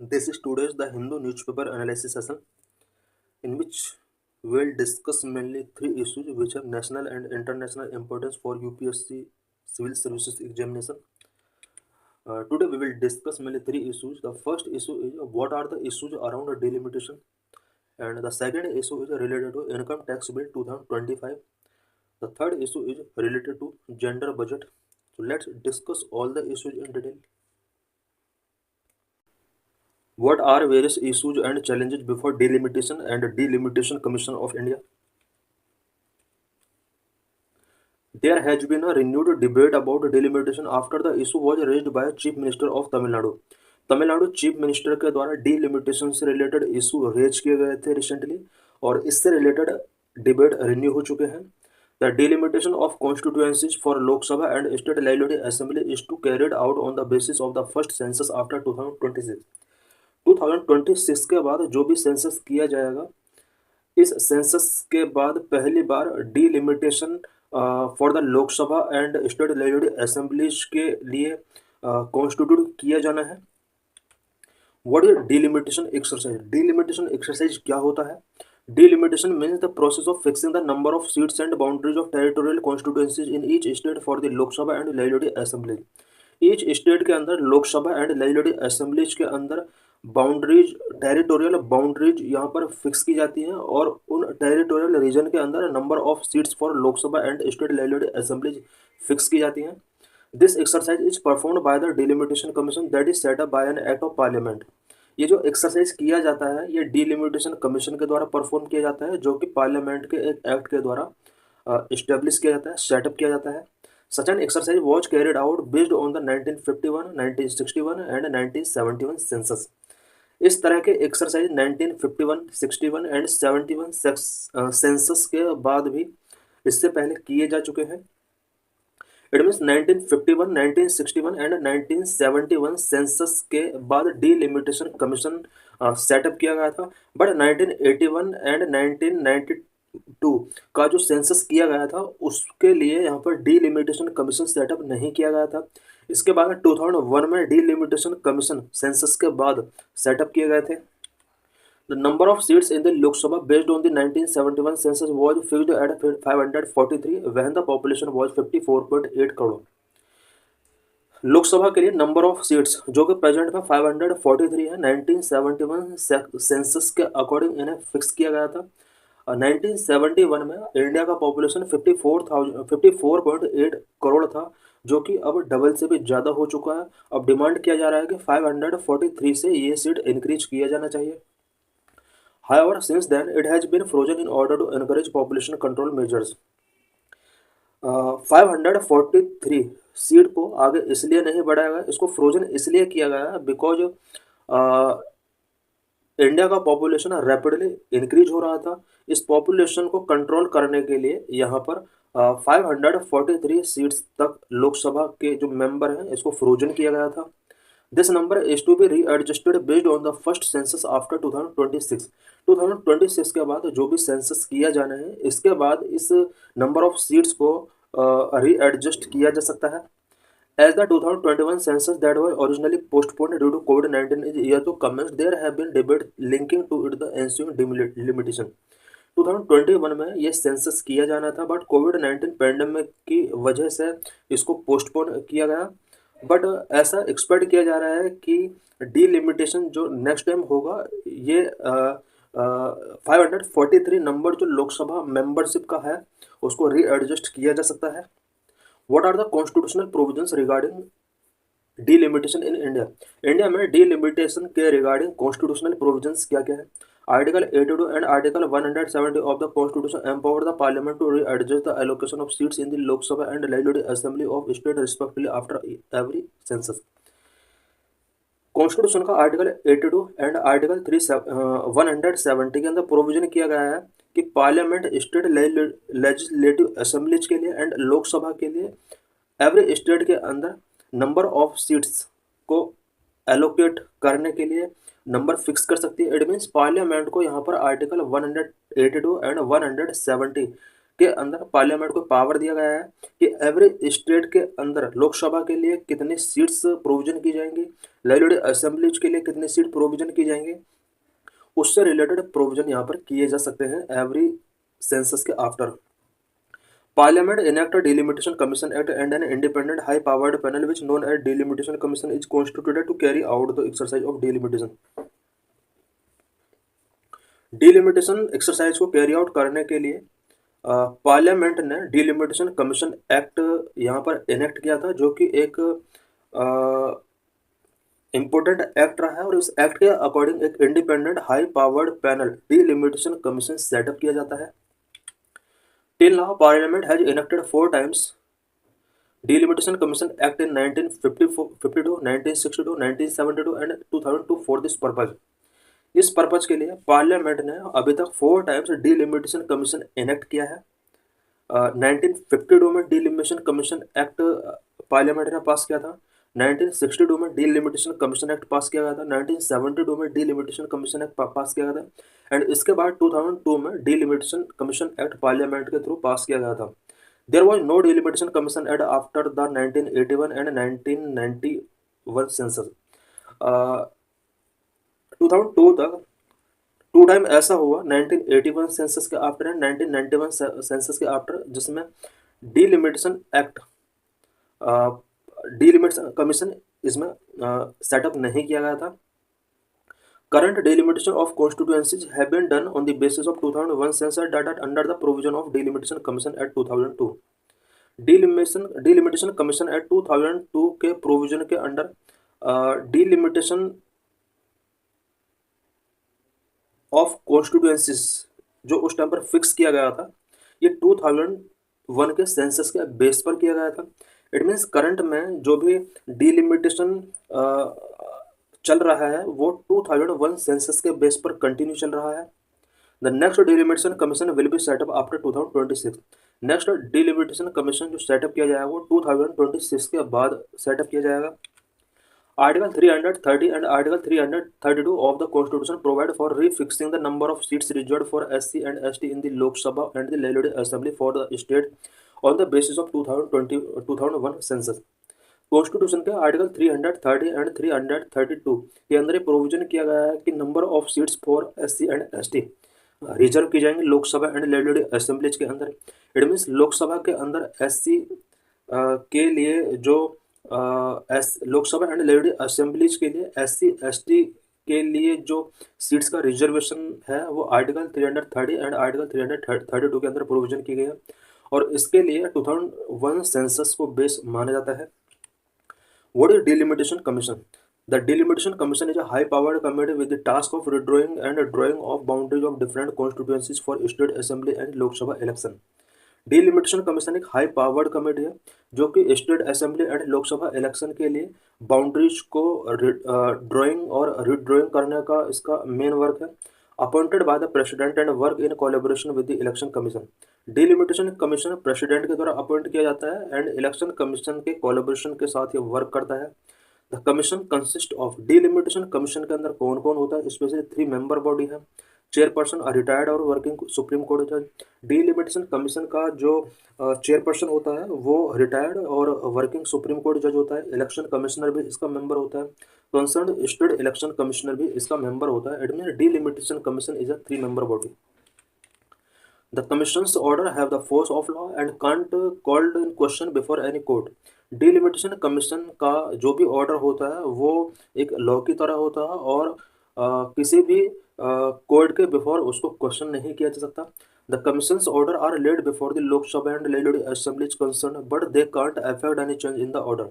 This is today's The Hindu newspaper analysis session, in which we'll discuss mainly three issues which have national and international importance for UPSC civil services examination. Today we will discuss mainly three issues. The first issue is what are the issues around delimitation, and the second issue is related to income tax bill 2025. The third issue is related to gender budget. So let's discuss all the issues in detail. What are various issues and challenges before Delimitation and Delimitation Commission of India? There has been a renewed debate about delimitation after the issue was raised by Chief Minister of Tamil Nadu. Tamil Nadu chief minister के द्वारा delimitation से related issue raise किए गए थे recently, और इससे related debate renew हो चुके हैं. The delimitation of constituencies for Lok Sabha and state legislative assembly is to carried out on the basis of the first census after 2026. 2026 के बाद जो भी सेंसस किया जाएगा, इस सेंसस के बाद पहली बार delimitation for the Lok Sabha and state legislative assemblies के लिए कॉन्स्टिट्यूट किया जाना है. What is delimitation exercise? Delimitation exercise क्या होता है? Delimitation means the process of fixing the number of seats and boundaries of territorial constituencies in each state for the Lok Sabha and legislative assembly. Each state के अंदर Lok Sabha and legislative assemblies के अंदर boundaries, territorial boundaries यहाँ पर fix की जाती हैं, और उन टेरिटोरियल रीजन के अंदर number of seats for Lok Sabha and state legislative assemblies fix की जाती हैं. This exercise is performed by the delimitation commission that is set up by an act of parliament. ये जो एक्सरसाइज किया जाता है, ये डिलिमिटेशन कमीशन के द्वारा परफॉर्म किया जाता है, जो कि पार्लियामेंट के एक एक्ट के द्वारा इस्टेब्लिश किया जाता है, सेटअप किया जाता है. Such an exercise was carried out based on the 1951, 1961 and 1971 census. इस तरह के एक्सरसाइज 1951, 61 एंड 71 सेंसस के बाद भी इससे पहले किए जा चुके हैं. इट मीन्स 1951, 1961 एंड 1971 सेंसस के बाद डीलिमिटेशन कमीशन सेटअप किया गया था. बट 1981 एंड 1992 का जो सेंसस किया गया था, उसके लिए यहाँ पर डीलिमिटेशन कमीशन सेटअप नहीं किया गया था. इसके बाद 2001 में डीलिमिटेशन कमीशन सेंसस के बाद सेटअप किए गए थे. The number of seats in the Lok Sabha based on the 1971 census was fixed at 543 when the population was 54.8 crore. Lok Sabha के लिए नंबर ऑफ सीट्स जो कि प्रेजेंट में 543 है, 1971 सेंसस के अकॉर्डिंग इन्हें फिक्स किया गया था. 1971 में इंडिया का पॉपुलेशन 54.8 करोड़ था, जो कि अब डबल से भी ज़्यादा हो चुका है. अब डिमांड किया जा रहा है कि 543 से ये सीट इंक्रीज किया जाना चाहिए. However, since then it has been frozen in order to encourage population control measures. 543 seat को आगे इसलिए नहीं बढ़ाया गया, इसको फ्रोजन इसलिए किया गया बिकॉज इंडिया का पॉपुलेशन रैपिडली इंक्रीज हो रहा था. इस पॉपुलेशन को कंट्रोल करने के लिए यहाँ पर 543 सीट्स तक लोकसभा के जो मेंबर हैं, इसको फ्रोजन किया गया था. This number is to be readjusted based on the first census after 2026. 2026 के बाद जो भी सेंसस किया जाना है, इसके बाद इस नंबर ऑफ सीट्स को रीएडजस्ट किया जा सकता है. As the 2021 census that was originally postponed due to COVID-19 is yet to commence, there have been debate linking to it the ensuing delimitation. 2021 में ये सेंसस किया जाना था, बट कोविड-19 पैंडेमिक की वजह से इसको पोस्टपोन किया गया. बट ऐसा एक्सपेक्ट किया जा रहा है कि डीलिमिटेशन जो नेक्स्ट टाइम होगा, ये 543 नंबर जो लोकसभा मेंबरशिप का है, उसको रीएडजस्ट किया जा सकता है. What are the constitutional provisions regarding delimitation in India? India में delimitation के रिगार्डिंग कॉन्स्टिट्यूशनल प्रोविजंस क्या क्या है? Article 82 and article 170 of the constitution empower the parliament to readjust the allocation of seats in the Lok Sabha and legislative assembly of state respectively after every census. Constitution का article 82 and article 170 के अंदर provision किया गया है कि parliament, state legislative assemblies के लिए and Lok Sabha के लिए एवरी स्टेट के अंदर नंबर ऑफ सीट्स को एलोकेट करने के लिए नंबर फिक्स कर सकती है. इट मीन्स पार्लियामेंट को यहाँ पर आर्टिकल 182 एंड 170 के अंदर पार्लियामेंट को पावर दिया गया है कि एवरी स्टेट के अंदर लोकसभा के लिए कितनी सीट्स प्रोविजन की जाएंगी, लेजिस्लेटिव असेंबलीज के लिए कितनी सीट प्रोविजन की जाएंगी, उससे रिलेटेड प्रोविजन यहाँ पर किए जा सकते हैं एवरी सेंसस के after. Parliament enacted Delimitation Commission Act and an independent high-powered panel which known as Delimitation Commission is constituted to carry out the exercise of delimitation. Delimitation exercise को carry out करने के लिए parliament ने delimitation commission act यहाँ पर enact किया था, जो कि एक इम्पोर्टेंट एक्ट रहा है, और इस एक्ट के अकॉर्डिंग एक independent high powered panel delimitation commission setup किया जाता है। Till now, Parliament has enacted 4 times Delimitation Commission Act in 1952, 1962, 1972 and 2002 for this purpose. इस पर्पज के लिए पार्लियामेंट ने अभी तक 4 टाइम्स डिलिमिटेशन कमीशन इनेक्ट किया है। 1952 में डिलिमिटेशन कमीशन एक्ट पार्लियामेंट ने पास किया था, 1962 में डिलिमिटेशन कमीशन एक्ट पास किया गया था, 1972 में डिलिमिटेशन कमीशन एक्ट पास किया गया था, एंड इसके बाद 2002 में डिलिमिटेशन कमीशन एक्ट पार्लियामेंट के थ्रू पास किया गया था। There was no delimitation commission act after the 1981 and 1991 census. 2002 तक 2 टाइम ऐसा हुआ 1981 सेंसस के आफ्टर एंड 1991 सेंसस के आफ्टर, जिसमें डिलिमिटेशन एक्ट डिलिमिटेशन कमीशन इसमें सेटअप नहीं किया गया था। Current delimitation of constituencies have been done on the basis of 2001 census data under the provision of delimitation commission act 2002। Delimitation commission act 2002 के provision के under delimitation of constituencies जो उस time पर फिक्स किया गया था, ये 2001 के सेंसस के बेस पर किया गया था। इट मीन्स करंट में जो भी डिलिमिटेशन चल रहा है वो 2001 सेंसस के बेस पर कंटिन्यू चल रहा है। The next delimitation commission will be set up after 2026। Next delimitation commission जो सेटअप किया जाएगा वो 2026 के बाद सेटअप किया जाएगा। Article 330 and Article 332 of the Constitution provide for refixing the number of seats reserved for SC and ST in the Lok Sabha and the Legislative Assembly for the state on the basis of 2001 census. Constitution के article 330 and 332 के अंदर provision किया गया है कि number of seats for SC and ST reserve की जाएंगी Lok Sabha and legislative assemblies के अंदर। इट मीन्स लोकसभा के अंदर SC के लिए जो लोकसभा एंड लेजिस्लेटिव असेंबलीज के लिए SC ST के लिए जो सीट्स का रिजर्वेशन है वो आर्टिकल 330 एंड आर्टिकल 332 के अंदर प्रोविजन की गई है, और इसके लिए 2001 सेंसस को बेस माना जाता है। What is delimitation commission? The delimitation commission is a high powered committee with the task of redrawing and drawing of boundaries of different constituencies for state assembly and Lok Sabha election. Delimitation commission एक high powered committee है जो कि state assembly and Lok Sabha election के लिए boundaries को drawing और रिड्राइंग करने का इसका मेन वर्क है। Appointed by the president and work in collaboration with the election commission. Delimitation commission president के द्वारा अपॉइंट किया जाता है एंड इलेक्शन कमीशन के कोलैबोरेशन के साथ ये वर्क करता है। The commission consist of, delimitation commission के अंदर कौन कौन होता है? स्पेशली 3 मेंबर बॉडी है। चेयरपर्सन रिटायर्ड और वर्किंग सुप्रीम कोर्ट जज। डिलिमिटेशन कमीशन का जो चेयरपर्सन होता है वो रिटायर्ड और वर्किंग सुप्रीम कोर्ट जज होता है। इलेक्शन कमिश्नर भी इसका मेंबर होता है। कंसर्न स्टेट इलेक्शन कमिश्नर भी इसका मेंबर होता है। It mean delimitation commission is a 3 member body. The commission's order have the force of law and can't called in question before any court. Delimitation commission का जो भी order होता है वो एक लॉ की तरह होता है और किसी भी कोर्ट के बिफोर उसको क्वेश्चन नहीं किया जा सकता। The commission's order are laid before the Lok Sabha and legislative assemblies concern but they can't affect any change in the order.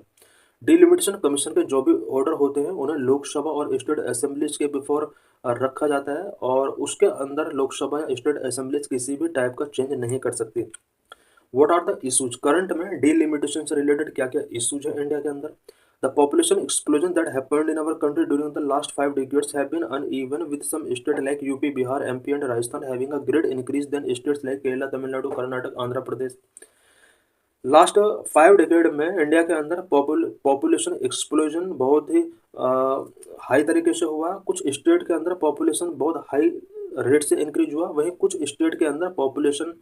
Delimitation commission के जो भी ऑर्डर होते हैं उन्हें लोकसभा और स्टेट असेंबलीज के बिफोर रखा जाता है और उसके अंदर लोकसभा या स्टेट असेंबलीज किसी भी टाइप का चेंज नहीं कर सकती। What are the issues? Current में डिलिमिटेशन से रिलेटेड क्या क्या इशूज है इंडिया के अंदर? The population explosion that happened in our country during the last 5 decades have been uneven, with some states like UP, Bihar, MP and Rajasthan having a great increase than states like Kerala, Tamil Nadu, Karnataka, Andhra Pradesh. Last 5 decade में India के अंदर population explosion बहुत ही high तरीके से हुआ। कुछ state के अंदर पॉपुलेशन बहुत हाई रेट से इंक्रीज हुआ, वहीं कुछ स्टेट के अंदर पॉपुलेशन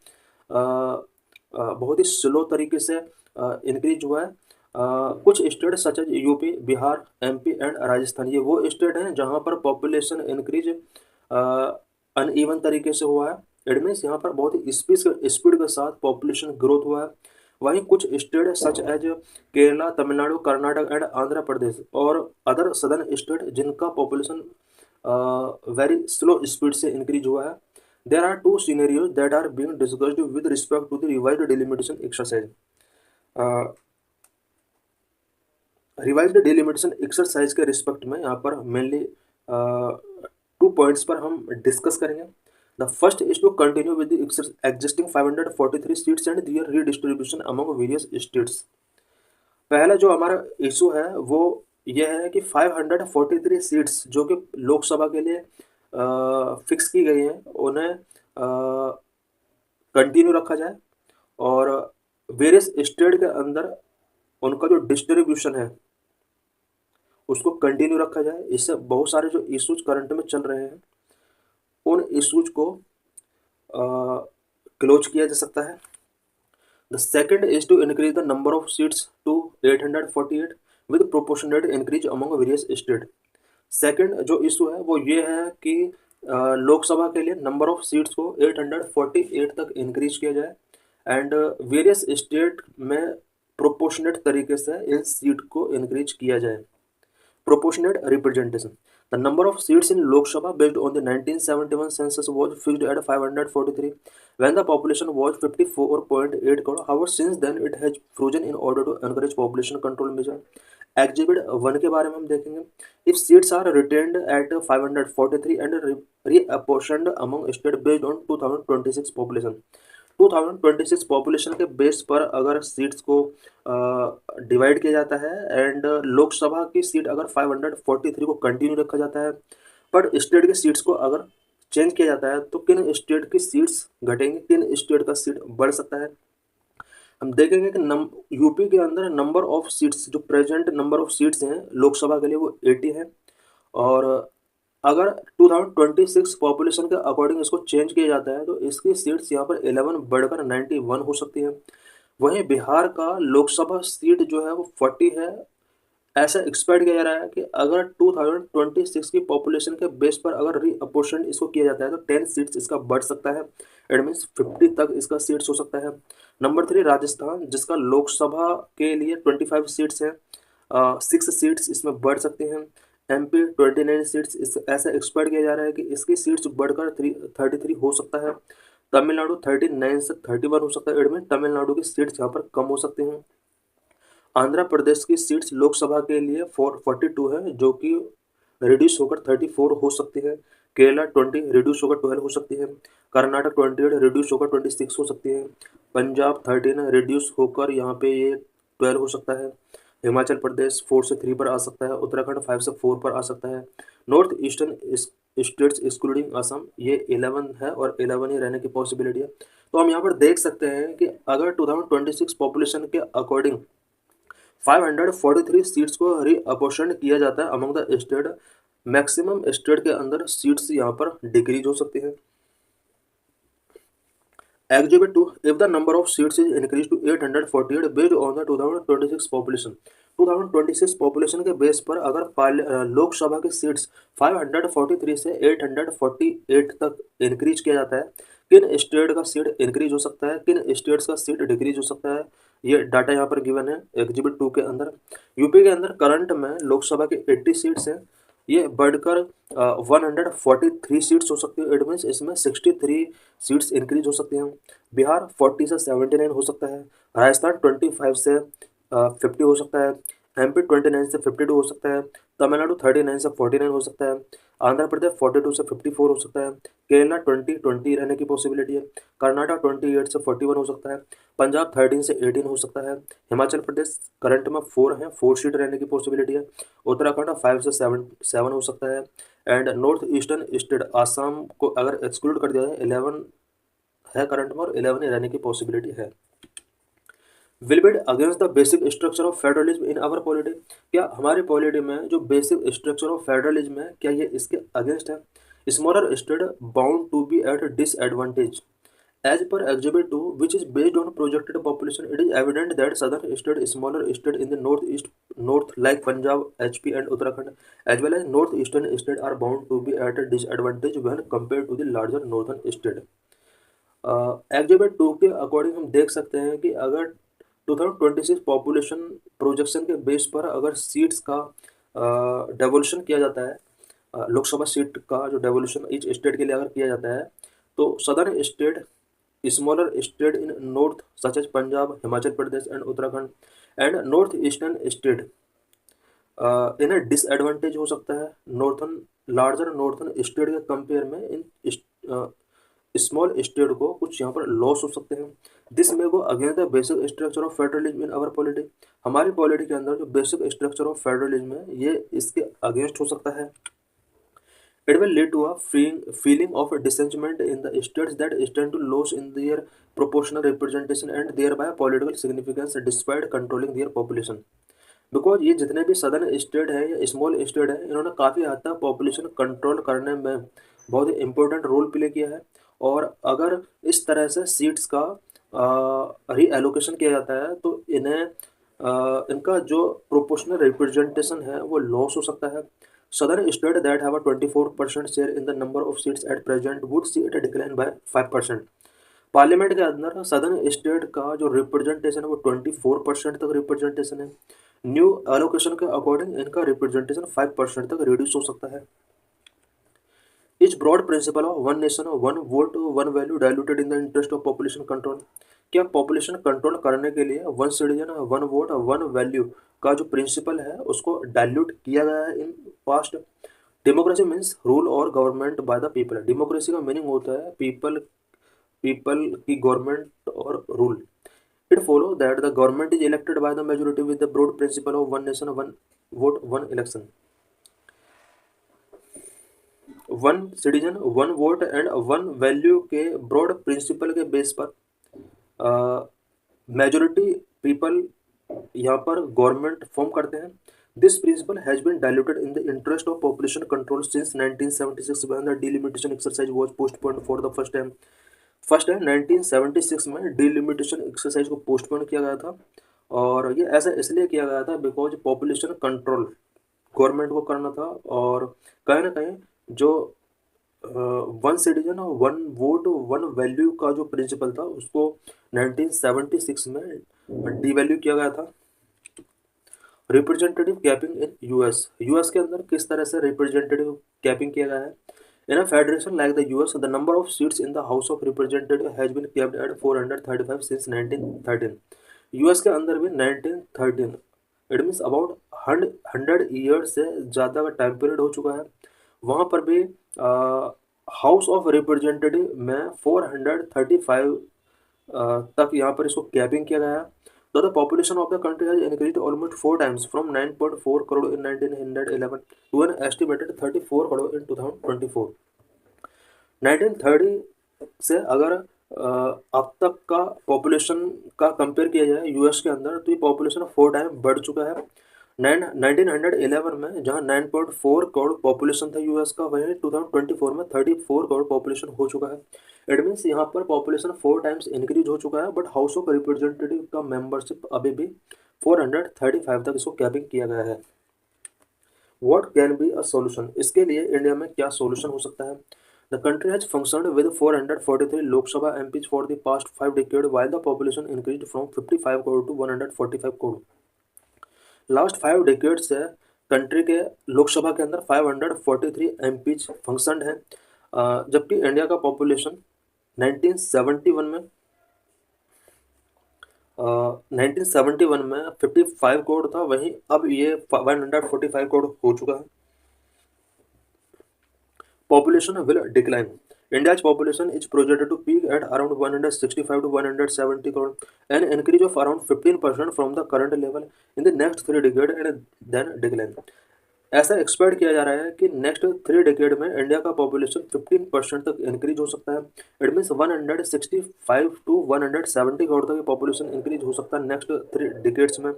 बहुत ही स्लो तरीके से इंक्रीज हुआ है। कुछ state such as UP, Bihar, MP and Rajasthan, ये वो स्टेट हैं जहाँ पर पॉपुलेशन इंक्रीज अनइवन तरीके से हुआ है। इट मीन्स यहाँ पर बहुत ही स्पीड के साथ पॉपुलेशन ग्रोथ हुआ है। वहीं कुछ state such as Kerala, Tamil Nadu, Karnataka and Andhra Pradesh और अदर सदर्न स्टेट जिनका पॉपुलेशन वेरी स्लो स्पीड से इंक्रीज हुआ है। There are two scenarios that are being discussed with respect to the revised delimitation exercise. Revised delimitation exercise के रिस्पेक्ट में यहाँ पर mainly 2 points पर हम डिस्कस करेंगे। The first is to continue with the existing 543 seats and their redistribution among various states. पहला जो हमारा इशू है वो ये है कि 543 सीट्स जो कि लोकसभा के लिए फिक्स की गई हैं उन्हें कंटिन्यू रखा जाए और वेरियस स्टेट के अंदर उनका जो डिस्ट्रीब्यूशन है उसको कंटिन्यू रखा जाए। इससे बहुत सारे जो इश्यूज करंट में चल रहे हैं उन इश्यूज को क्लोज किया जा सकता है। The second is to increase the number of seats to 848 with proportionate increase among various state. Second जो इशू है वो ये है कि लोकसभा के लिए नंबर ऑफ सीट्स को 848 तक इंक्रीज किया जाए एंड वेरियस स्टेट में प्रोपोर्शनेट तरीके से इन सीट को इंक्रीज किया जाए। Proportionate representation. The number of seats in Lok Sabha based on the 1971 census was fixed at 543 when the population was 54.8 crore. However, since then it has frozen in order to encourage population control measure. Exhibit 1 के बारे में हम देखेंगे। If seats are retained at 543 and reapportioned among states based on 2026 population, 2026 population के base पर अगर seats को divide किया जाता है एंड लोकसभा की सीट अगर 543 को कंटिन्यू रखा जाता है पर स्टेट की सीट्स को अगर चेंज किया जाता है तो किन स्टेट की सीट्स घटेंगी, किन स्टेट का सीट बढ़ सकता है। हम देखेंगे कि यूपी के अंदर नंबर ऑफ सीट्स जो प्रेजेंट नंबर ऑफ सीट्स हैं लोकसभा के लिए वो 80 है और अगर 2026 पॉपुलेशन के अकॉर्डिंग इसको चेंज किया जाता है तो इसकी सीट्स यहाँ पर 11 बढ़कर 91 हो सकती है। वहीं बिहार का लोकसभा सीट जो है वो 40 है। ऐसा एक्सपेक्ट किया जा रहा है कि अगर 2026 की पॉपुलेशन के बेस पर अगर रीअपोर्शन इसको किया जाता है तो 10 सीट्स इसका बढ़ सकता है। इट मीन्स 50 तक इसका सीट्स हो सकता है। नंबर 3 राजस्थान जिसका लोकसभा के लिए 25 सीट्स हैं, 6 सीट्स इसमें बढ़ सकती हैं। एमपी 29 सीट्स ऐसा एक्सपेक्ट किया जा रहा है कि इसकी सीट्स बढ़कर 33 हो सकता है। तमिलनाडु 39 से 31 हो सकता है। इट मीन तमिलनाडु की सीट्स यहाँ पर कम हो सकती हैं। आंध्र प्रदेश की सीट्स लोकसभा के लिए 42 है जो कि रिड्यूस होकर 34 हो सकती है। केरला 20 रिड्यूस होकर 12 हो सकती है। कर्नाटक 28 रिड्यूस होकर 26 हो सकती है। पंजाब 13 रिड्यूस होकर यहाँ पे ये 12 हो सकता है। हिमाचल प्रदेश 4 से 3 पर आ सकता है। उत्तराखंड 5 से 4 पर आ सकता है। North eastern states excluding Assam ये 11 है और 11 ही रहने की पॉसिबिलिटी है। तो हम यहाँ पर देख सकते हैं कि अगर 2026 पॉपुलेशन के अकॉर्डिंग 543 सीट्स को रीअपोर्शन किया जाता है among the state, maximum state के अंदर सीट्स यहाँ पर डिक्रीज हो सकती है। Exhibit 2, if the number of seats is increased to 848 based on the 2026 population, 2026 population के बेस पर अगर लोकसभा की सीट्स 543 से 848 तक इंक्रीज किया जाता है, किन स्टेट का सीट इंक्रीज हो सकता है, किन स्टेट्स का सीट डिक्रीज हो सकता है, ये डाटा यहाँ पर गिवन है एग्जिबिट 2 के अंदर। यूपी के अंदर करंट में लोकसभा की 80 सीट्स हैं, ये बढ़कर 143 सीट्स हो सकती है। इट मीन्स इसमें 63 सीट्स इंक्रीज हो सकती हैं। बिहार 40 से 79 हो सकता है। राजस्थान 25 से 50 हो सकता है। एमपी 29 से 52 हो सकता है। तमिलनाडु 39 से 49 हो सकता है। आंध्र प्रदेश 42 से 54 हो सकता है। केरला 20 रहने की पॉसिबिलिटी है। कर्नाटक 28 से 41 हो सकता है। पंजाब 13 से 18 हो सकता है। हिमाचल प्रदेश करंट में 4 है, 4 सीट रहने की पॉसिबिलिटी है। उत्तराखंड 5 से 7 हो सकता है। And north eastern state Assam को अगर एक्सक्लूड कर दिया जाए 11 है करंट में और 11 ही रहने की पॉसिबिलिटी है। Will bid against the basic structure of federalism in our polity, क्या हमारे पॉलिटी में जो बेसिक स्ट्रक्चर ऑफ फेडरलिज्म है क्या ये इसके अगेंस्ट है। Smaller state bound to be at disadvantage As per Exhibit 2, which is based on projected population, it is evident that southern state, smaller state in the north like Punjab, HP and Uttarakhand, as well as northeastern state are bound to be at a disadvantage when compared to the larger northern state. Exhibit 2 के according हम देख सकते हैं कि अगर 2026 population projection के base पर अगर सीट्स का डेवोल्यूशन किया जाता है, लोकसभा सीट का जो डेवोल्यूशन ईच स्टेट के लिए अगर किया जाता है, तो southern state, smaller state in north such as Punjab, Himachal Pradesh and Uttarakhand and north eastern state इन्हें डिसएडवांटेज हो सकता है नॉर्थन लार्जर नॉर्थन स्टेट के कंपेयर में। इन स्मॉल स्टेट को कुछ यहाँ पर लॉस हो सकते हैं। This may go against the basic structure of federalism in our polity. हमारी पॉलिटी के अंदर जो बेसिक स्ट्रक्चर ऑफ फेडरलिज्म है, ये इसके अगेंस्ट हो सकता है। It will lead to a feeling of disengagement in the states that stand to lose in their proportional representation and thereby political significance despite controlling their population. Because ये जितने भी southern state है या small state है, इन्होंने काफ़ी हद तक पॉपुलेशन कंट्रोल करने में बहुत ही इम्पोर्टेंट रोल प्ले किया है। और अगर इस तरह से सीट्स का रीएलोकेशन किया जाता है तो इन्हें इनका जो प्रोपोर्शनल रिप्रेजेंटेशन है वो लॉस हो सकता है। Southern state that have a 24% share in the number of seats at present would see it decline by 5%. Parliament के अंदर सदर्न स्टेट का जो रिप्रेजेंटेशन है वो 24% तक रिप्रेजेंटेशन है। न्यू एलोकेशन के अकॉर्डिंग इनका रिप्रेजेंटेशन 5% तक रिड्यूस हो सकता है। Is broad principle of one nation one vote one value diluted in the interest of population control. क्या पॉपुलेशन कंट्रोल करने के लिए one citizen one vote one value का जो प्रिंसिपल है उसको डायल्यूट किया गया है in past. Democracy means rule और government by the people. Democracy का मीनिंग होता है पीपल की गवर्नमेंट और rule. It follow that the government is elected by the majority with the broad principle of one nation one vote one election. One citizen one vote and one value के broad principle के base पर majority people यहाँ पर government form करते हैं। This principle has been diluted in the interest of population control since 1976 when the delimitation exercise was postponed for the first time. 1976 में delimitation exercise को postpone किया गया था और ये ऐसा इसलिए किया गया था बिकॉज पॉपुलेशन कंट्रोल गवर्नमेंट को करना था और कहीं ना कहीं जो वन सिटीजन और वन वोट वन वैल्यू का जो प्रिंसिपल था उसको 1976 में डिवैल्यू किया गया था। रिप्रेजेंटेटिव कैपिंग इन यूएस के अंदर किस तरह से रिप्रेजेंटेटिव कैपिंग किया गया है। In a federation like the US the number of seats in the House of Representative has been capped at 435 since 1913। US के अंदर भी 1913 इट मीन्स अबाउट 100 ईयर से ज़्यादा का टाइम पीरियड हो चुका है। वहाँ पर भी हाउस ऑफ रिप्रेजेंटेटिव में 435 तक यहाँ पर इसको कैपिंग किया गया है। तो the population of the country has increased almost 4 times from 9.4 crore in 1911 to an estimated 34 crore in 2024। 1930 से अगर अब तक का पॉपुलेशन का कंपेयर किया जाए यूएस के अंदर तो ये पॉपुलेशन 4 टाइम बढ़ चुका है। 1911 में जहां 9.4 करोड़ पॉपुलेशन था यूएस का, वहीं 2024 में 34 करोड़ पॉपुलेशन हो चुका है। इट मीन्स यहाँ पर पॉपुलेशन 4 टाइम्स इंक्रीज हो चुका है, बट हाउस ऑफ रिप्रेजेंटेटिव का मेंबरशिप अभी भी 435 तक इसको कैपिंग किया गया है। What can be a solution? इसके लिए इंडिया में क्या सॉल्यूशन हो सकता है? The country has functioned with 443 Lok Sabha MPs for the past 5 decade while the population increased from 55 crore to 145 crore. Last 5 decade से कंट्री के लोकसभा के अंदर 543 एमपीज फंक्शनड हैं, जबकि इंडिया का पॉपुलेशन 1971 में 55 करोड़ था, वहीं अब ये 145 करोड़ हो चुका है। Population will decline. India's population is projected to peak at around 165 to 170 crore, an increase of around 15% from the current level in the next 3 decades and then decline. ऐसा एक्सपेक्ट किया जा रहा है कि नेक्स्ट 3 डिकेड में India का population 15% तक increase हो सकता है। इट मीन्स 165 टू 170 करोड़ तक पॉपुलेशन इंक्रीज हो सकता है नेक्स्ट 3 डिकेड्स में।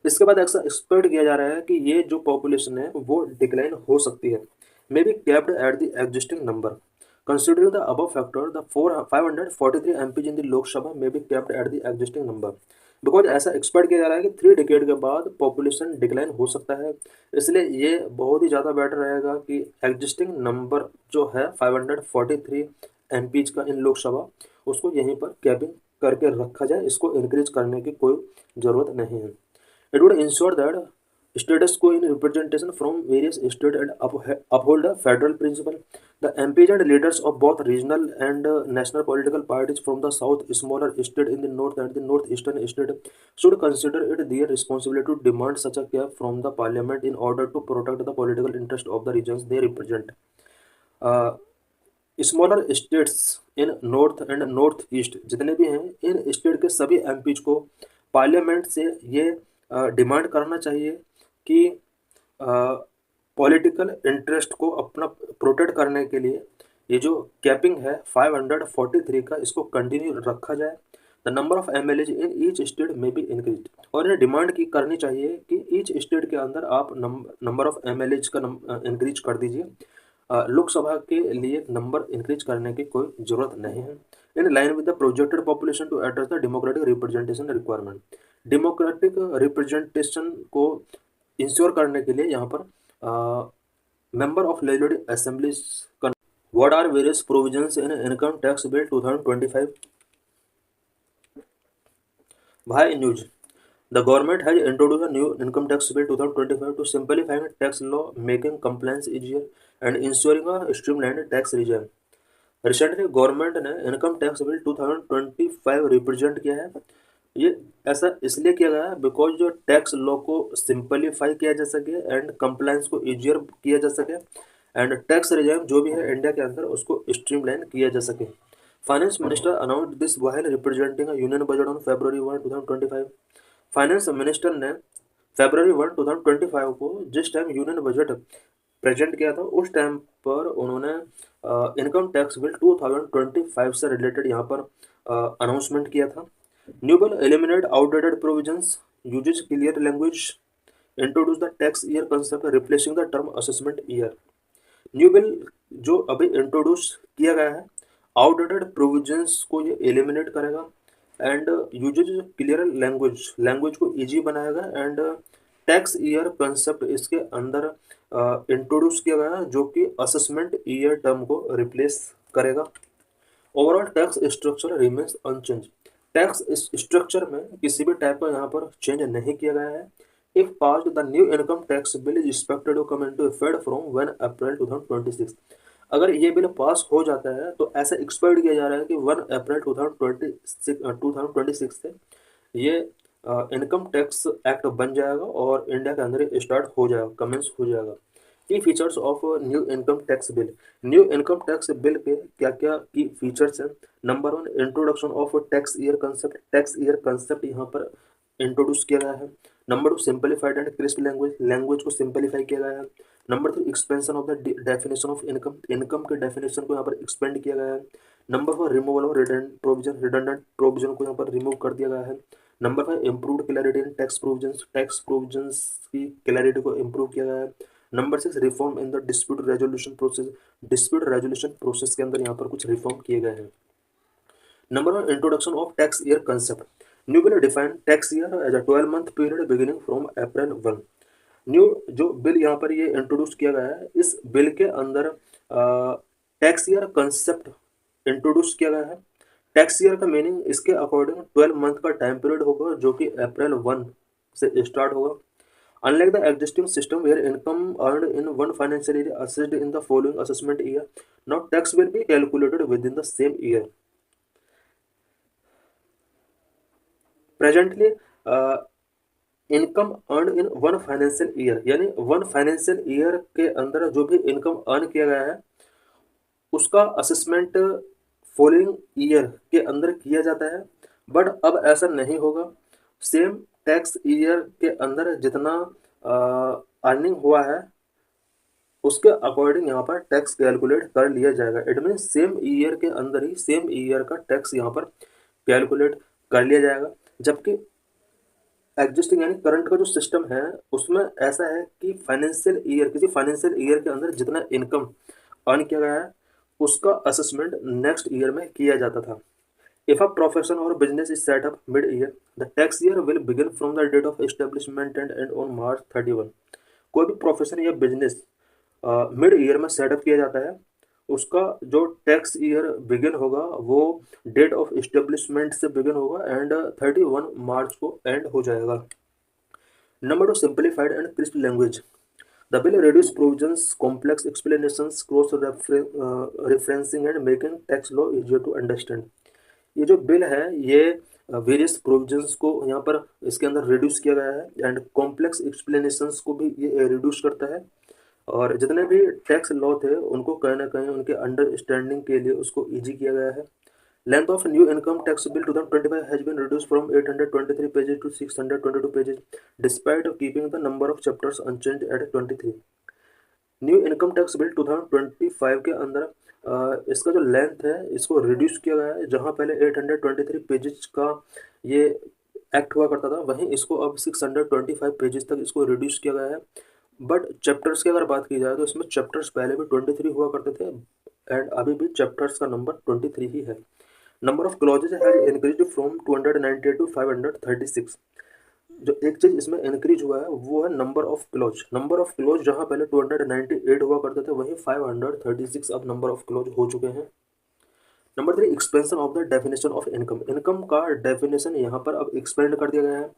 इसके बाद ऐसा एक्सपेक्ट किया जा रहा है कि ये जो पॉपुलेशन है वो डिक्लाइन हो सकती है, may be capped at the existing number. Considering the above factor the 543 MPs in the Lok Sabha may be kept at the existing number. Because ऐसा एक्सपेक्ट किया जा रहा है कि 3 डिकेड के बाद पॉपुलेशन डिक्लाइन हो सकता है, इसलिए ये बहुत ही ज़्यादा बेटर रहेगा कि एग्जिस्टिंग नंबर जो है 543 MPs का इन लोकसभा, उसको यहीं पर कैपिंग करके रखा जाए, इसको इंक्रीज करने की कोई ज़रूरत नहीं है। It would ensure that status quo in representation from various states and uphold the federal principle. The MPs and leaders of both regional and national political parties from the south, smaller state in the north and the northeastern state should consider it their responsibility to demand such a cap from the parliament in order to protect the political interest of the regions they represent. Smaller states in north and north east जितने भी हैं, इन state के सभी MPs को parliament से ये demand करना चाहिए कि पॉलिटिकल इंटरेस्ट को अपना प्रोटेक्ट करने के लिए ये जो कैपिंग है 543 का, इसको कंटिन्यू रखा जाए। The number of MLA in each state में भी इंक्रीज, और इन्हें डिमांड की करनी चाहिए कि ईच स्टेट के अंदर आप नंबर ऑफ एमएलए का इंक्रीज कर दीजिए। लोकसभा के लिए नंबर इंक्रीज करने की कोई जरूरत नहीं है। In line with the projected population to address the democratic representation requirement, democratic representation को इंश्योर करने के लिए यहाँ पर member of legislative assemblies what are various provisions in income tax bill 2025। भाई news, the government has introduced a new income tax bill 2025 to simplify tax law, making compliance easier and ensuring a streamlined tax regime. Recently government ने income tax bill 2025 represent किया है। ये ऐसा इसलिए किया गया है बिकॉज जो टैक्स लॉ को सिंपलीफाई किया जा सके एंड कंप्लायंस को ईजियर किया जा सके एंड टैक्स रिजाइम जो भी है इंडिया के अंदर उसको स्ट्रीमलाइन किया जा सके। Finance minister announced this while representing a union budget on February 1, 2025। Finance minister ने February 1, 2025 को जिस टाइम यूनियन बजट प्रेजेंट किया था, उस टाइम पर उन्होंने इनकम टैक्स बिल 2025 से रिलेटेड यहाँ पर अनाउंसमेंट किया था। New bill eliminate outdated provisions, uses clear language, introduce the tax year concept replacing the term assessment year. New bill जो अभी इंट्रोड्यूस किया गया है, आउटडेटेड प्रोविजंस को ये एलिमिनेट करेगा एंड यूजेज क्लियर लैंग्वेज को इजी बनाएगा एंड टैक्स ईयर कंसेप्ट इसके अंदर इंट्रोड्यूस किया गया है जो कि असेसमेंट ईयर टर्म को रिप्लेस करेगा। Overall tax structure remains unchanged, tax structure में किसी भी टाइप का यहाँ पर चेंज नहीं किया गया है। If passed the new income tax bill is expected to come into effect from 1 April 2026। अगर ये बिल पास हो जाता है तो ऐसा एक्सपेक्ट किया जा रहा है कि 1 अप्रैल 2026 से ये इनकम टैक्स एक्ट बन जाएगा और इंडिया के अंदर स्टार्ट हो जाएगा, कमेंस हो जाएगा। की features of new income tax bill, new income tax bill के क्या क्या की फीचर्स हैं। Number 1, introduction of tax year concept, tax year concept यहाँ पर इंट्रोड्यूस किया गया है। Number 2, simplified and crisp language को सिंपलीफाई किया गया है। Number 3, expansion of the definition of income, income के डेफिनेशन को यहाँ पर एक्सपेंड किया गया है। Number 4, removal of redundant provision को यहाँ पर रिमूव कर दिया गया है। Number 5, improved clarity in tax provisions की क्लैरिटी को इम्प्रूव किया गया है। Number 6, reform in the dispute resolution process के अंदर यहाँ पर कुछ रिफॉर्म किए गए हैं। Number 1, introduction of tax year concept, new bill define tax year as a 12-month period beginning from April 1। New जो बिल यहाँ पर ये इंट्रोड्यूस किया गया है, इस बिल के अंदर टैक्स ईयर कंसेप्ट इंट्रोड्यूस किया गया है। टैक्स ईयर का मीनिंग इसके अकॉर्डिंग 12 मंथ का टाइम पीरियड होगा जो कि April 1 से स्टार्ट होगा। Unlike the existing system where income earned in one financial year assessed in the following assessment year, now tax will be calculated within the same year. Presently, income earn in one financial year, यानी one financial year के अंदर जो भी income earn किया गया है उसका assessment following year के अंदर किया जाता है, बट अब ऐसा नहीं होगा। सेम टैक्स ईयर के अंदर जितना अर्निंग हुआ है उसके अकॉर्डिंग यहाँ पर टैक्स कैलकुलेट कर लिया जाएगा। इट मीन सेम ईयर के अंदर ही सेम ईयर का टैक्स यहाँ पर कैलकुलेट कर लिया जाएगा। जबकि एग्जिस्टिंग यानी करंट का जो सिस्टम है उसमें ऐसा है कि फाइनेंशियल ईयर, किसी फाइनेंशियल ईयर के अंदर जितना इनकम अर्न किया गया है उसका असेसमेंट नेक्स्ट ईयर में किया जाता था। इफ अ प्रोफेशन और business is set up mid year, the tax year will begin from the date of establishment and end on March 31। कोई भी प्रोफेशन या बिजनेस मिड ईयर में सेटअप किया जाता है, उसका जो टैक्स ईयर बिगिन होगा वो डेट ऑफ इस्टेब्लिशमेंट से बिगिन होगा एंड 31 मार्च को एंड हो जाएगा। Number 2, simplified and crisp language. The bill reduces provisions, complex explanations, referencing and making tax law easier to understand। ये जो बिल है ये वेरियस प्रोविजंस को यहाँ पर इसके अंदर रिड्यूस किया गया है एंड कॉम्प्लेक्स एक्सप्लेनेशंस को भी ये रिड्यूस करता है, और जितने भी टैक्स लॉ थे उनको कहीं ना कहीं उनके अंडरस्टैंडिंग के लिए उसको ईजी किया गया है। Length of new income tax bill 2025 has been reduced from 823 pages to 622 pages, despite keeping the number of chapters unchanged at 23। New income tax bill 2025 के अंदर इसका जो लेंथ है इसको रिड्यूस किया गया है। जहां पहले 823 पेजेस का ये एक्ट हुआ करता था, वहीं इसको अब 625 पेजेस तक इसको रिड्यूस किया गया है। बट चैप्टर्स की अगर बात की जाए तो इसमें चैप्टर्स पहले भी 23 हुआ करते थे एंड अभी भी चैप्टर्स का नंबर 23 ही है। Number of clauses has increased from 298 to 536। जो एक चीज इसमें इंक्रीज हुआ है वो है number of close. Number of close जहां पहले 298 हुआ करते थे वहीं 536 अब नंबर ऑफ क्लोज हो चुके हैं। Number 3, expansion of the definition of income. Income का डेफिनेशन यहाँ पर अब एक्सपेंड कर दिया गया है।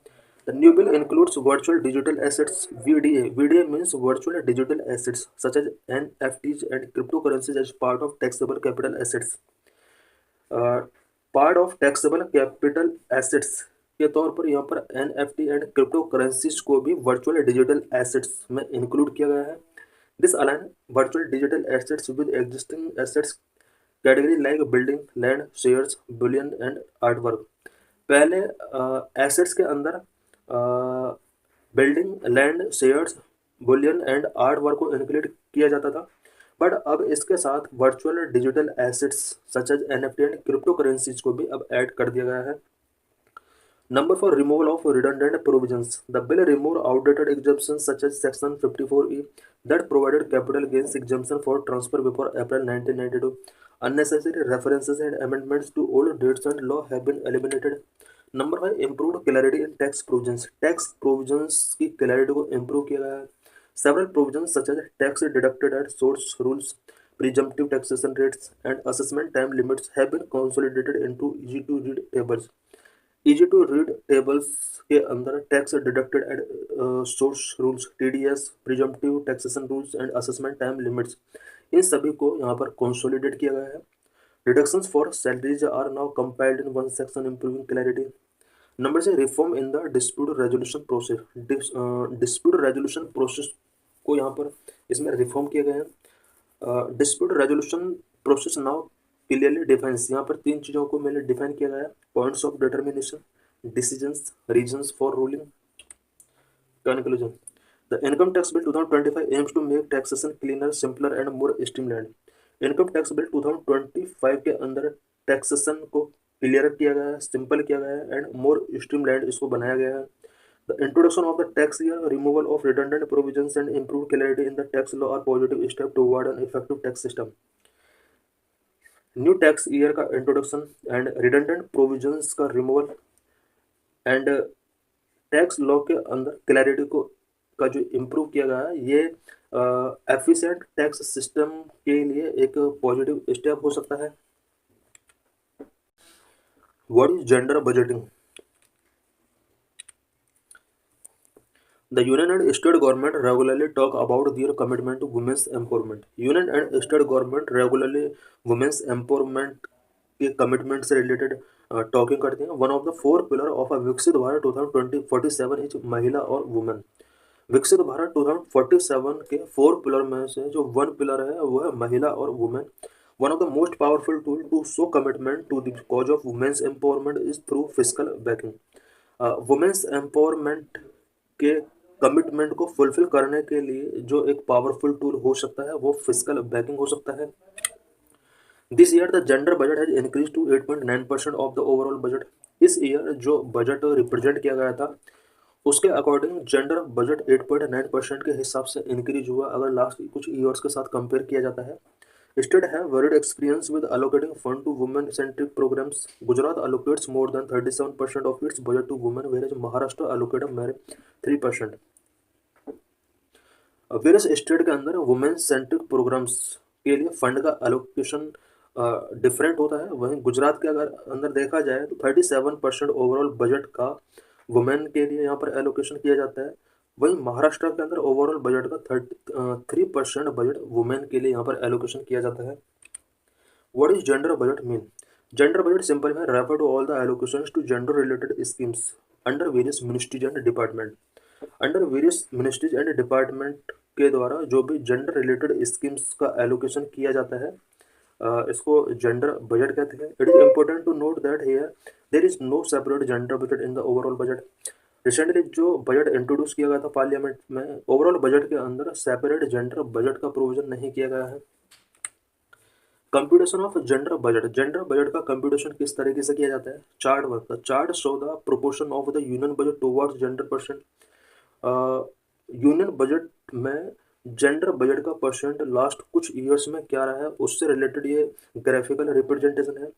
The new bill includes virtual digital assets, VDA. VDA means virtual digital assets such as NFTs and crypto currencies as part of taxable capital assets. Part of taxable capital assets के तौर पर यहाँ पर NFT and crypto currencies को भी virtual digital assets में include किया गया है। This align virtual digital assets with existing assets category like building, land, shares, bullion and artwork. पहले एसेट्स के अंदर building, land, shares, bullion and art work को इंक्लूड किया जाता था, बट अब इसके साथ virtual digital assets such as NFT and crypto currencies को भी अब ऐड कर दिया गया है। Number 4, removal of redundant provisions. The bill removed outdated exemptions such as Section 54E that provided capital gains exemption for transfer before April 1992. Unnecessary references and amendments to old dates and law have been eliminated. Number 5, improved clarity in tax provisions. Tax provisions की clarity को improve किया गया है। Several provisions such as tax deducted at source rules, presumptive taxation rates, and assessment time limits have been consolidated into easy-to-read tables। Easy to read tables के अंदर tax deducted at source rules, TDS, presumptive taxation rules and assessment time limits, इन सभी को यहाँ पर consolidate किया गया है। Deductions for salaries are now compiled in one section, improving clarity. Number से reform in the dispute resolution process. Dispute resolution process को यहाँ पर इसमें रिफॉर्म किया गया है। Dispute resolution process now clearly defines. यहाँ पर 3 चीज़ों को मैंने डिफाइन किया गया है: points of determination, decisions, reasons for ruling, conclusion. The income tax bill 2025 aims to make taxation cleaner, simpler and more streamlined. Income tax bill 2025 के अंदर टैक्सेशन को क्लियर किया गया है, सिंपल किया गया है एंड मोर स्ट्रीमलाइंड इसको बनाया गया है। The introduction of the tax year, removal of redundant provisions and improve clarity in the tax law are positive step toward an effective tax system. New tax year का introduction and redundant provisions का removal and tax law के अंदर clarity को का जो improve किया गया है, ये एफिशिएंट टैक्स सिस्टम के लिए एक पॉजिटिव स्टेप हो सकता है। What is gender budgeting? The union and state government regularly talk about their commitment to women's empowerment. Union and state government regularly women's empowerment के कमिटमेंट से रिलेटेड टॉकिंग करते हैं। One of the 4 pillar of a Viksit Bharat 2047 is महिला और women. विकसित भारत 2047 के 4 pillar में से जो 1 पिलर है वो है महिला और women. One of the most powerful tool to show commitment to the cause of women's empowerment is through physical backing. Women's empowerment के कमिटमेंट को फुलफिल करने के लिए जो एक पावरफुल टूल हो सकता है वो फिजिकल बैकिंग हो सकता है। This year the gender budget has increase to 8.9% of the overall budget. इस ईयर जो बजट रिप्रेजेंट किया गया था उसके अकॉर्डिंग जेंडर बजट 8.9% के हिसाब से इंक्रीज हुआ अगर लास्ट कुछ ईयर्स के साथ कंपेयर किया जाता है। State have varied experience with allocating fund to women-centric programs. Gujarat allocates more than 37% of its budget to women, whereas Maharashtra allocated mere 3%. Various state के अंदर वुमेन सेंट्रिक प्रोग्राम्स के लिए फंड का एलोकेशन डिफरेंट होता है। वहीं गुजरात के अगर अंदर देखा जाए तो 37% ओवरऑल बजट का वुमेन के लिए यहाँ पर एलोकेशन किया जाता है। वहीं महाराष्ट्र के अंदर ओवरऑल बजट का 3% बजट वुमेन के लिए यहाँ पर एलोकेशन किया जाता है। What is gender budget mean? Gender budget simple में refer to all the allocations to gender related schemes under various ministries and department. Under various ministries and department के द्वारा जो भी जेंडर रिलेटेड स्कीम्स का allocation किया जाता है इसको जेंडर बजट कहते हैं। It is important to note that here there is no separate gender budget in the overall budget. Recently जो बजट इंट्रोड्यूस किया गया था पार्लियामेंट में, ओवरऑल बजट के अंदर सेपरेट जेंडर बजट का प्रोविजन नहीं किया गया है। Computation of gender budget. Gender budget का कंप्यूटेशन किस तरीके से किया जाता है? Chart work. The chart show the proportion of the union budget towards gender percent. Union budget में जेंडर बजट का परसेंट लास्ट कुछ ईयर्स में क्या रहा है उससे रिलेटेड ये ग्राफिकल रिप्रेजेंटेशन है।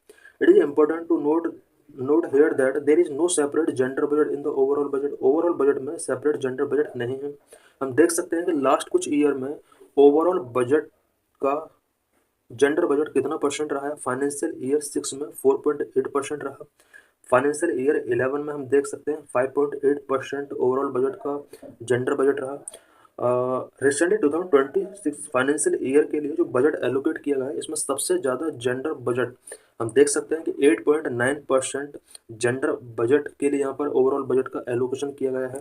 It is important to note here that there is no separate gender budget in the overall budget. Overall budget में सेपरेट जेंडर बजट नहीं है। हम देख सकते हैं कि लास्ट कुछ ईयर में ओवरऑल बजट का जेंडर बजट कितना परसेंट रहा है? फाइनेंशियल ईयर 6 में 4.8% रहा। फाइनेंशियल ईयर 11 में हम देख सकते हैं 5.8% ओवरऑल बजट का जेंडर बजट रहा। रिसेंटली 2026 फाइनेंशियल ईयर के लिए जो बजट एलोकेट किया गया है इसमें सबसे ज़्यादा जेंडर बजट हम देख सकते हैं कि 8.9% जेंडर बजट के लिए यहाँ पर ओवरऑल बजट का एलोकेशन किया गया है।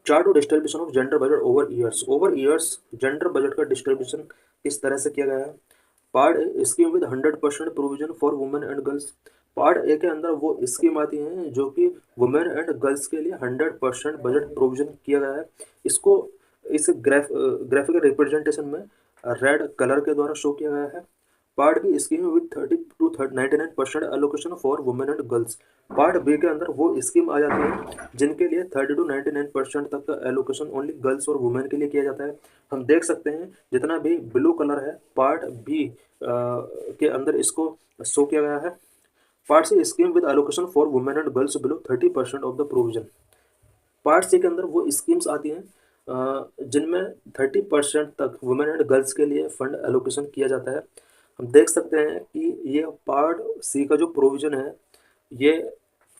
Chart distribution of gender budget over years. Over years gender budget का डिस्ट्रीब्यूशन किस तरह से किया गया है? Part A scheme with 100% provision for women and girls. Part A के अंदर वो स्कीम आती हैं जो कि वुमेन एंड गर्ल्स के लिए 100% बजट प्रोविजन किया गया है। इसको इस ग्राफिकल रिप्रेजेंटेशन में रेड कलर के द्वारा शो किया गया है। Part B scheme with 30 to 99% allocation for women and girls. Part B के अंदर वो स्कीम आ जाती है जिनके लिए 30 to 99% तक का एलोकेशन ओनली गर्ल्स और वुमेन के लिए किया जाता है। हम देख सकते हैं जितना भी ब्लू कलर है पार्ट बी के अंदर इसको शो किया गया है। Part C scheme with allocation for women and girls below 30% of the provision. Part C के अंदर वो स्कीम्स आती हैं जिनमें 30% तक वुमेन एंड गर्ल्स के लिए फंड एलोकेशन किया जाता है। हम देख सकते हैं कि ये पार्ट सी का जो प्रोविजन है ये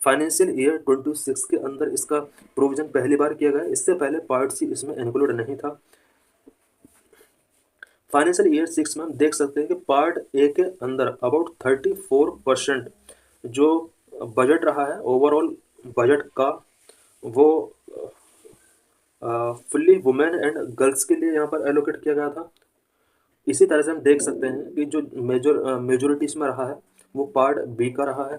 फाइनेंशियल ईयर 26 के अंदर इसका प्रोविजन पहली बार किया गया। इससे पहले पार्ट सी इसमें इंक्लूड नहीं था। फाइनेंशियल ईयर 6 में हम देख सकते हैं कि पार्ट ए के अंदर अबाउट 34% जो बजट रहा है ओवरऑल बजट का वो फुल्ली वुमेन एंड गर्ल्स के लिए यहाँ पर एलोकेट किया गया था। इसी तरह से हम देख सकते हैं कि जो मेजोरिटी इसमें रहा है वो पार्ट बी का रहा है।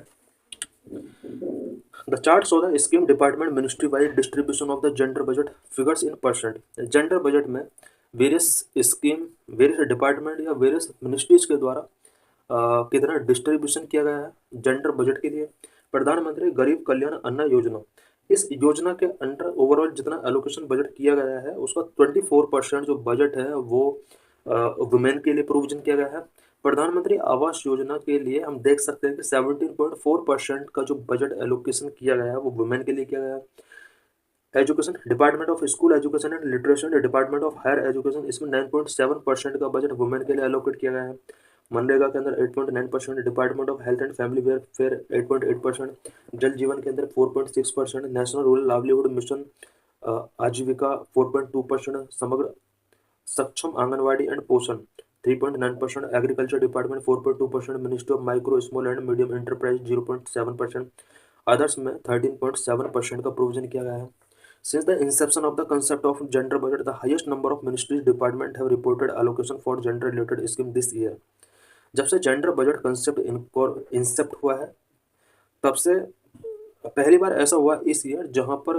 The chart show the scheme department ministry wise distribution of the gender budget figures in percent. Gender budget में वेरियस स्कीम वेरियस डिपार्टमेंट या वेरियस मिनिस्ट्रीज के द्वारा कितना डिस्ट्रीब्यूशन किया गया है जेंडर बजट के लिए। प्रधानमंत्री गरीब कल्याण अन्न योजना, इस योजना के अंडर ओवरऑल जितना एलोकेशन बजट किया गया है उसका 24% जो बजट है वो वुमेन के लिए प्रोविजन किया गया है। प्रधानमंत्री आवास योजना के लिए हम देख सकते हैं कि 17.4% का जो बजट एलोकेशन किया गया है वो वुमेन के लिए किया गया है। Education department of school education and literation department of higher education इसमें 9.7% का बजट वुमेन के लिए एलोकेट किया गया है। मनरेगा के अंदर 8.9%, department of health and family welfare 8.8%, जल जीवन के अंदर 4.6%, नेशनल रूरल लाइवलीहुड मिशन आजीविका 4.2%, समग्र सक्षम आंगनवाड़ी एंड पोषण 3.9%, agriculture department 4.2%, ministry of micro small and medium enterprise 0.7%, others में 13.7% का प्रोविजन किया गया है। Since the inception of the concept of gender budget, the highest number of ministries department have reported allocation for gender related scheme this year. जब से gender budget concept incept हुआ है तब से पहली बार ऐसा हुआ इस ईयर जहां पर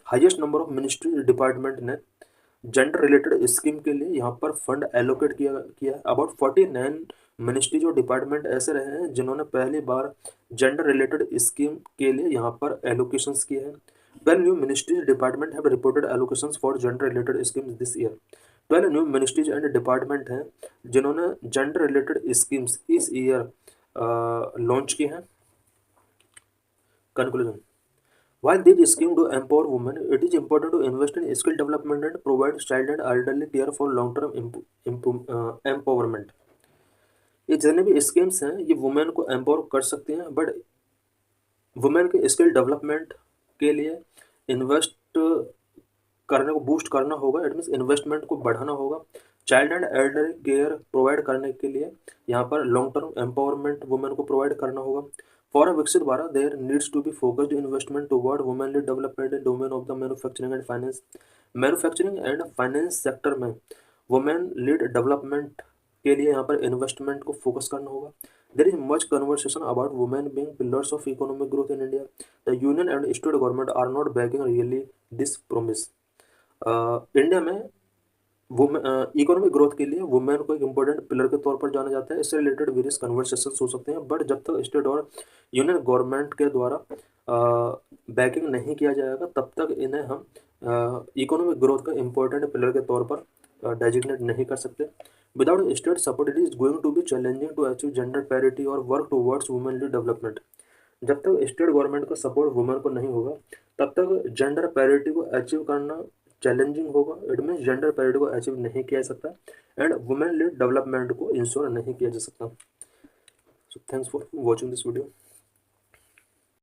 highest number of ministry department ने जेंडर रिलेटेड स्कीम के लिए यहाँ पर फंड एलोकेट किया। अबाउट 49 मिनिस्ट्रीज और डिपार्टमेंट ऐसे रहे हैं जिन्होंने पहली बार जेंडर रिलेटेड स्कीम के लिए यहाँ पर एलोकेशंस किए हैं। 12 new ministries department have reported allocations for gender related schemes this year. 12 new ministries and department हैं जिन्होंने जेंडर रिलेटेड स्कीम्स इस ईयर लॉन्च की हैं। Conclusion, while these schemes do empower women, it is important to invest in skill development and provide child and elderly care for long-term empowerment. ये जितने भी schemes हैं ये वुमेन को empower कर सकती हैं, बट वुमेन के स्किल डेवलपमेंट के लिए इन्वेस्ट करने को बूस्ट करना होगा। इट मीन्स इन्वेस्टमेंट को बढ़ाना होगा। Child and elder care provide करने के लिए यहाँ पर लॉन्ग टर्म एम्पावरमेंट वुमेन को प्रोवाइड करना होगा। For a Viksit Bharat there needs to be focused investment toward womenly development in domain of the manufacturing and finance. Manufacturing and finance sector में women lead development के लिए यहाँ पर इन्वेस्टमेंट को focus करना होगा। There is much conversation about women being pillars of economic growth in India. The union and state government are not backing really this promise. India में economic growth के लिए वुमेन को एक इम्पोर्टेंट पिलर के तौर पर जाना जाता है। इससे रिलेटेड वेरियस कन्वर्सेशन हो सकते हैं, बट जब तक स्टेट और यूनियन गवर्नमेंट के द्वारा बैकिंग नहीं किया जाएगा तब तक इन्हें हम इकोनॉमिक ग्रोथ का इम्पोर्टेंट पिलर के तौर पर डेजिग्नेट नहीं कर सकते। Without state support it is going to be challenging to achieve gender parity और वर्क टूवर्ड्स वुमेनली डेवलपमेंट। जब तक स्टेट गवर्नमेंट का सपोर्ट वुमेन को नहीं होगा तब तक जेंडर पैरिटी को अचीव करना चैलेंजिंग होगा। इट मीन्स जेंडर पैरिटी को अचीव नहीं किया जा सकता एंड वुमेन लीड डेवलपमेंट को इंश्योर नहीं किया जा सकता। So thanks for watching this video.